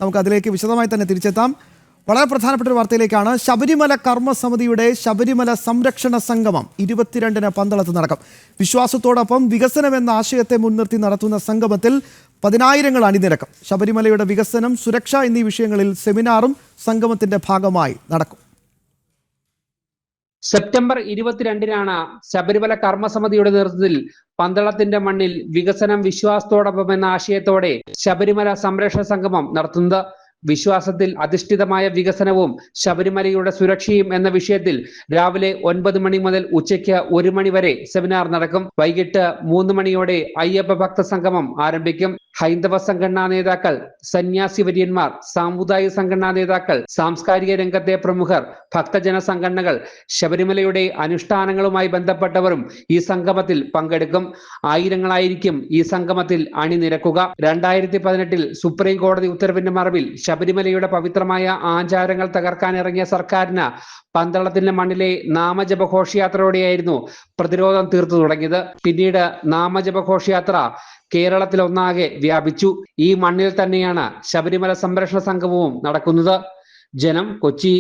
നമുക്ക് അതിലേക്ക് വിശദമായി തന്നെ തിരിച്ചെത്താം. വളരെ പ്രധാനപ്പെട്ട ഒരു വാർത്തയിലേക്കാണ്. ശബരിമല കർമ്മസമിതിയുടെ ശബരിമല സംരക്ഷണ സംഗമം 22-ന് പന്തളത്ത് നടക്കും. വിശ്വാസത്തോടൊപ്പം വികസനം എന്ന ആശയത്തെ മുൻനിർത്തി നടത്തുന്ന സംഗമത്തിൽ 10,000 അണിനിരക്കും. ശബരിമലയുടെ വികസനം, സുരക്ഷ എന്നീ വിഷയങ്ങളിൽ സെമിനാറും സംഗമത്തിന്റെ ഭാഗമായി നടക്കും. സെപ്റ്റംബർ 22-നാണ് ശബരിമല കർമ്മസമിതിയുടെ നേതൃത്വത്തിൽ പന്തളത്തിന്റെ മണ്ണിൽ വികസനം വിശ്വാസത്തോടൊപ്പം എന്ന ആശയത്തോടെ ശബരിമല സംരക്ഷണ സംഗമം നടത്തുന്നത്. വിശ്വാസത്തിൽ അധിഷ്ഠിതമായ വികസനവും ശബരിമലയുടെ സുരക്ഷയും എന്ന വിഷയത്തിൽ രാവിലെ 9 മണി മുതൽ ഉച്ചയ്ക്ക് 1 മണി വരെ സെമിനാർ നടക്കും. വൈകിട്ട് 3 മണിയോടെ അയ്യപ്പ ഭക്ത സംഗമം ആരംഭിക്കും. ഹൈന്ദവ സംഘടനാ നേതാക്കൾ, സന്യാസി വര്യന്മാർ, സാമുദായിക സംഘടനാ നേതാക്കൾ, സാംസ്കാരിക രംഗത്തെ പ്രമുഖർ, ഭക്തജന സംഘടനകൾ, ശബരിമലയുടെ അനുഷ്ഠാനങ്ങളുമായി ബന്ധപ്പെട്ടവരും ഈ സംഗമത്തിൽ പങ്കെടുക്കും. ആയിരങ്ങളായിരിക്കും ഈ സംഗമത്തിൽ അണിനിരക്കുക. 2018-ൽ സുപ്രീം കോടതി ഉത്തരവിന്റെ മറവിൽ ശബരിമലയുടെ പവിത്രമായ ആചാരങ്ങൾ തകർക്കാനിറങ്ങിയ സർക്കാരിന് പന്തളത്തിന്റെ മണ്ണിലെ നാമജപ ഘോഷയാത്രയോടെയായിരുന്നു പ്രതിരോധം തീർത്തു തുടങ്ങിയത്. പിന്നീട് നാമജപ ഘോഷയാത്ര കേരളത്തിലൊന്നാകെ വ്യാപിച്ചു. ഈ മണ്ണിൽ തന്നെയാണ് ശബരിമല സംരക്ഷണ സംഗമവും നടക്കുന്നത്. ജനം, കൊച്ചി.